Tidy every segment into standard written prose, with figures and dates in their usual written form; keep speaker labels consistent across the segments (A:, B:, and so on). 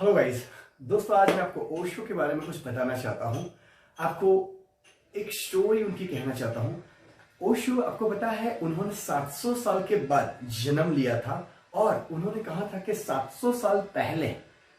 A: Hello guys, दोस्तों आज मैं आपको ओशो के बारे में कुछ बताना चाहता हूँ। आपको एक स्टोरी उनकी कहना चाहता हूँ। ओशो, आपको पता है, उन्होंने 700 साल के बाद जन्म लिया था और उन्होंने कहा था कि 700 साल पहले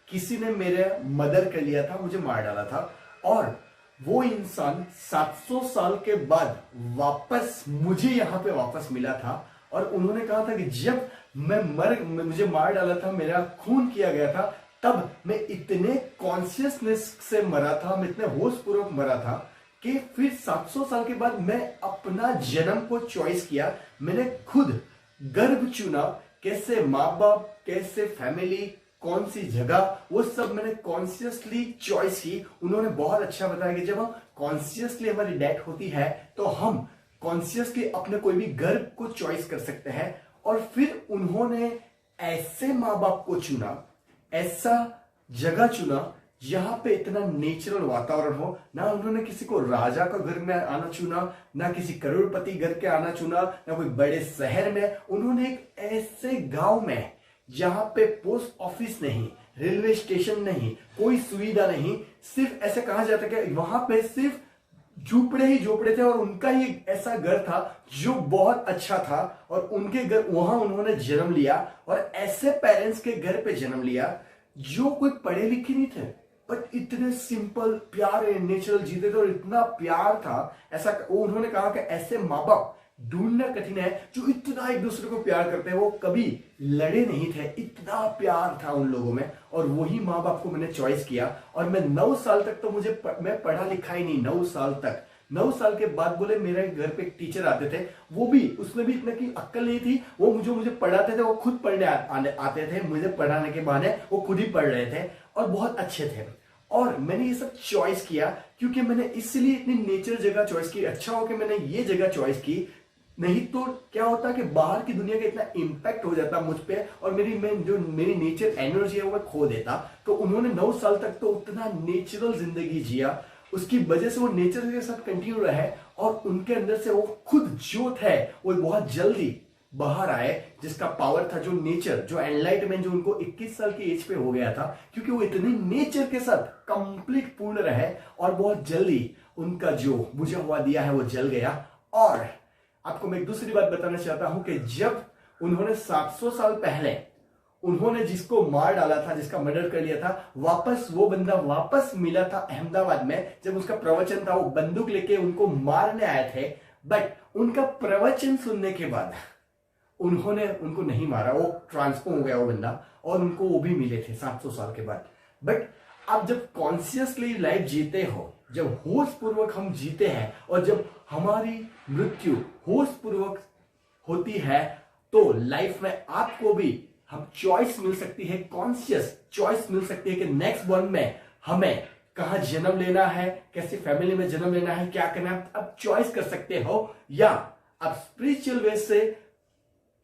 A: किसी ने मेरे मर्डर कर लिया था, मुझे मार डाला था, और वो इंसान 700 साल के बाद वापस मुझे यहाँ पे वापस मिला था। और उन्होंने कहा था कि जब मुझे मार डाला था, मेरा खून किया गया था, तब मैं इतने कॉन्शियसनेस से मरा था, मैं इतने होशपूर्वक मरा था कि फिर 700 साल के बाद मैं अपना जन्म को चॉइस किया। मैंने खुद गर्भ चुना, कैसे माँ बाप, कैसे फैमिली, कौन सी जगह, वो सब मैंने कॉन्शियसली चॉइस की। उन्होंने बहुत अच्छा बताया कि जब हम कॉन्शियसली हमारी डेथ होती है तो हम कॉन्शियसली अपने कोई भी गर्भ को चॉइस कर सकते हैं। और फिर उन्होंने ऐसे माँ बाप को चुना, ऐसा जगह चुना जहां पे इतना नेचुरल वातावरण हो। ना उन्होंने किसी को राजा का घर में आना चुना, ना किसी करोड़पति घर के आना चुना, ना कोई बड़े शहर में। उन्होंने एक ऐसे गांव में जहां पे पोस्ट ऑफिस नहीं, रेलवे स्टेशन नहीं, कोई सुविधा नहीं, सिर्फ ऐसे कहा जाता है कि वहां पे सिर्फ झोपड़े ही झोपड़े थे और उनका ही ऐसा घर था जो बहुत अच्छा था। और उनके घर, वहां उन्होंने जन्म लिया और ऐसे पेरेंट्स के घर पे जन्म लिया जो कोई पढ़े लिखे नहीं थे, बट इतने सिंपल प्यारे नेचुरल जीते थे और इतना प्यार था। ऐसा उन्होंने कहा कि ऐसे माँ बाप ढूंढना कठिन है जो इतना एक दूसरे को प्यार करते हैं। वो कभी लड़े नहीं थे, इतना प्यार था उन लोगों में, और वही माँ बाप को मैंने चॉइस किया। और मैं 9 साल तक तो मैं पढ़ा लिखा ही नहीं, 9 साल तक। 9 साल के बाद बोले मेरे घर पे एक टीचर आते थे, वो भी, उसमें भी इतना की अक्ल नहीं थी। वो मुझे पढ़ाते थे, वो खुद पढ़ने आते थे, मुझे पढ़ाने के बहाने वो खुद ही पढ़ रहे थे और बहुत अच्छे थे। और मैंने ये सब चॉइस किया क्योंकि मैंने इसलिए इतनी नेचर जगह चॉइस की। अच्छा हो कि मैंने ये जगह चॉइस की, नहीं तो क्या होता कि बाहर की दुनिया का इतना इंपैक्ट हो जाता मुझ पे और मेरी नेचर एनर्जी है वो मैं खो देता। तो उन्होंने 9 साल तक तो उतना नेचुरल जिंदगी जिया, उसकी वजह से वो नेचर के साथ कंटिन्यू रहे और उनके अंदर से वो खुद जो है वो बहुत जल्दी बाहर आए, जिसका पावर था, जो नेचर, जो एनलाइटमेंट, जो उनको 21 साल की एज पे हो गया था, क्योंकि वो इतने नेचर के साथ कंप्लीट पूर्ण रहे और बहुत जल्दी उनका जो बुझा हुआ दिया है वो जल गया। और आपको मैं एक दूसरी बात बताना चाहता हूं कि जब उन्होंने 700 साल पहले उन्होंने जिसको मार डाला था, जिसका मर्डर कर लिया था, वापस वो बंदा वापस मिला था अहमदाबाद में। जब उसका प्रवचन था, वो बंदूक लेके उनको मारने आए थे, बट उनका प्रवचन सुनने के बाद उन्होंने उनको नहीं मारा, वो ट्रांसफॉर्म हो गया वो बंदा, और उनको वो भी मिले थे 700 साल के बाद। बट आप जब कॉन्शियसली लाइफ जीते हो, जब होश पूर्वक हम जीते हैं और जब हमारी मृत्यु होश पूर्वक होती है, तो लाइफ में आपको भी हम चॉइस मिल सकती है, कॉन्शियस चॉइस मिल सकती है कि नेक्स्ट बर्थ में हमें कहां जन्म लेना है, कैसी फैमिली में जन्म लेना है, क्या करना है, आप चॉइस कर सकते हो। या आप स्पिरिचुअल वे से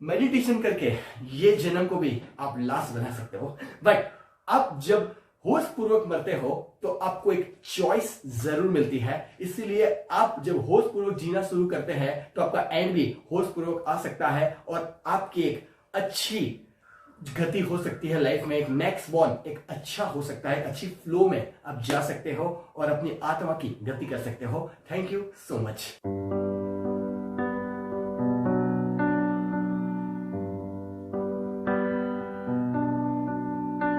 A: मेडिटेशन करके ये जन्म को भी आप लास्ट बना सकते हो। बट आप जब होश पूर्वक मरते हो तो आपको एक चॉइस जरूर मिलती है। इसीलिए आप जब होश पूर्वक जीना शुरू करते हैं तो आपका एंड भी होश पूर्वक आ सकता है और आपकी एक अच्छी गति हो सकती है लाइफ में। एक नेक्स्ट बॉर्न एक अच्छा हो सकता है, अच्छी फ्लो में आप जा सकते हो और अपनी आत्मा की गति कर सकते हो। Thank you so much.